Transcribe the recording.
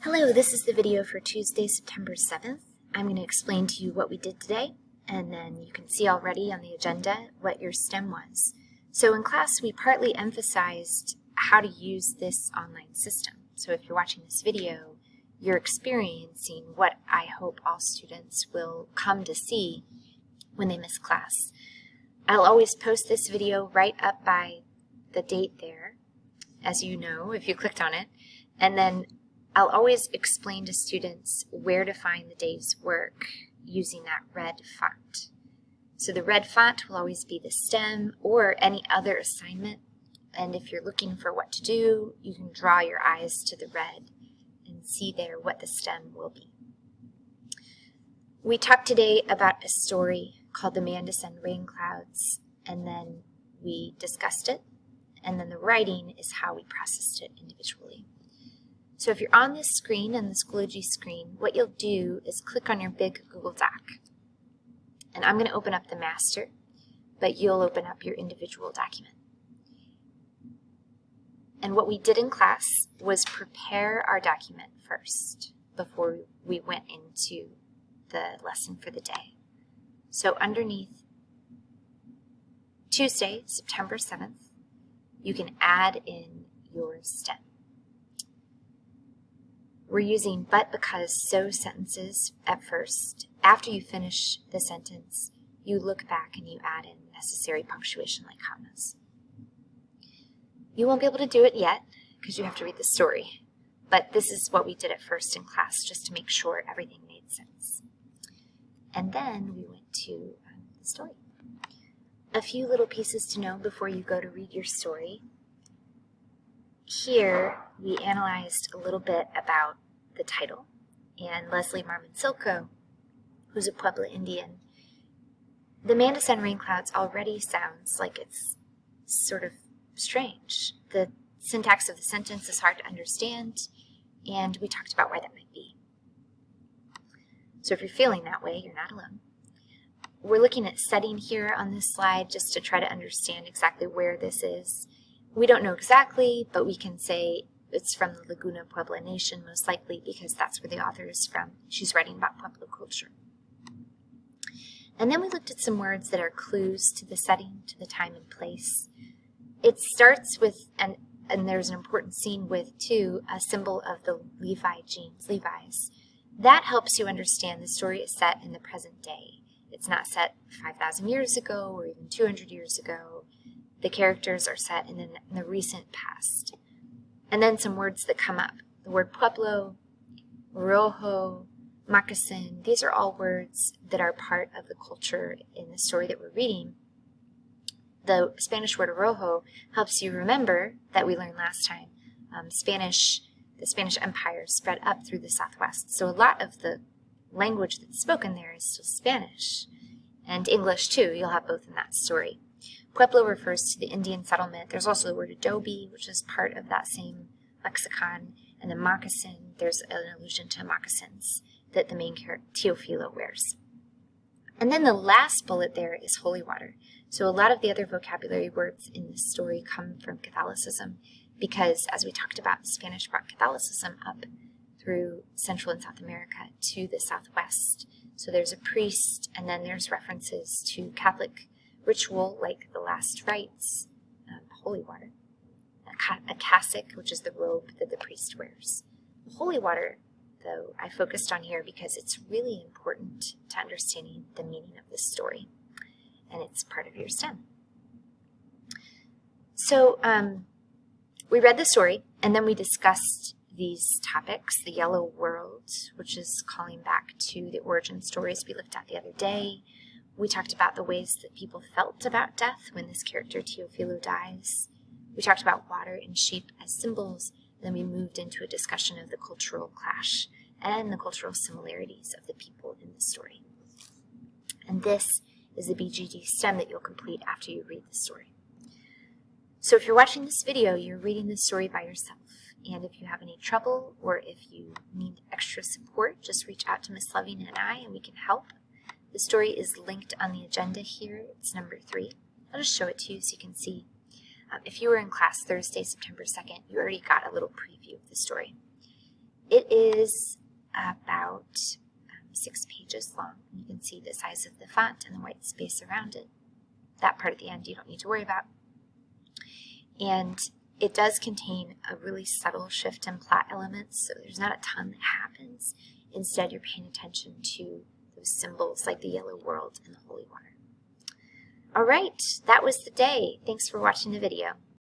Hello, this is the video for Tuesday, September 7th. I'm going to explain to you what we did today, and then you can see already on the agenda what your STEM was. So in class, we partly emphasized how to use this online system. So if you're watching this video, you're experiencing what I hope all students will come to see when they miss class. I'll always post this video right up by the date there, as you know, if you clicked on it, and then I'll always explain to students where to find the day's work using that red font. So the red font will always be the STEM or any other assignment, and if you're looking for what to do, you can draw your eyes to the red and see there what the STEM will be. We talked today about a story called The Man to Send Rain Clouds, and then we discussed it, and then the writing is how we processed it individually. So if you're on this screen, and the Schoology screen, what you'll do is click on your big Google Doc. And I'm going to open up the master, but you'll open up your individual document. And what we did in class was prepare our document first before we went into the lesson for the day. So underneath Tuesday, September 7th, you can add in your STEM. We're using but, because, so sentences at first. After you finish the sentence, you look back and you add in necessary punctuation like commas. You won't be able to do it yet because you have to read the story, but this is what we did at first in class just to make sure everything made sense. And then we went to the story. A few little pieces to know before you go to read your story. Here, we analyzed a little bit about the title, and Leslie Marmon Silko, who's a Pueblo Indian. The Man to Send Rain Clouds already sounds like it's sort of strange. The syntax of the sentence is hard to understand, and we talked about why that might be. So if you're feeling that way, you're not alone. We're looking at setting here on this slide just to try to understand exactly where this is. We don't know exactly, but we can say it's from the Laguna Pueblo Nation, most likely, because that's where the author is from. She's writing about Pueblo culture. And then we looked at some words that are clues to the setting, to the time and place. It starts with, and there's an important scene with, too, a symbol of the Levi jeans, Levi's. That helps you understand the story is set in the present day. It's not set 5,000 years ago or even 200 years ago. The characters are set in the recent past. And then some words that come up. The word Pueblo, Rojo, moccasin, these are all words that are part of the culture in the story that we're reading. The Spanish word Rojo helps you remember that we learned last time. The Spanish Empire spread up through the Southwest. So a lot of the language that's spoken there is still Spanish. And English too, you'll have both in that story. Pueblo refers to the Indian settlement. There's also the word adobe, which is part of that same lexicon. And the moccasin, there's an allusion to moccasins that the main character, Teofilo, wears. And then the last bullet there is holy water. So a lot of the other vocabulary words in this story come from Catholicism because, as we talked about, the Spanish brought Catholicism up through Central and South America to the Southwest. So there's a priest, and then there's references to Catholic ritual like the last rites, holy water, a cassock, which is the robe that the priest wears. Holy water, though, I focused on here because it's really important to understanding the meaning of this story, and it's part of your STEM. So we read the story, and then we discussed these topics, the yellow world, which is calling back to the origin stories we looked at the other day. We talked about the ways that people felt about death when this character Teofilo dies. We talked about water and sheep as symbols, and then we moved into a discussion of the cultural clash and the cultural similarities of the people in the story. And this is the BGD STEM that you'll complete after you read the story. So if you're watching this video, you're reading the story by yourself. And if you have any trouble or if you need extra support, just reach out to Miss Loving and I, and we can help. The story is linked on the agenda here. It's number 3. I'll just show it to you so you can see. If you were in class Thursday, September 2nd, you already got a little preview of the story. It is about 6 pages long. You can see the size of the font and the white space around it. That part at the end you don't need to worry about. And it does contain a really subtle shift in plot elements, so there's not a ton that happens. Instead, you're paying attention to those symbols like the yellow world and the holy water. All right, that was the day. Thanks for watching the video.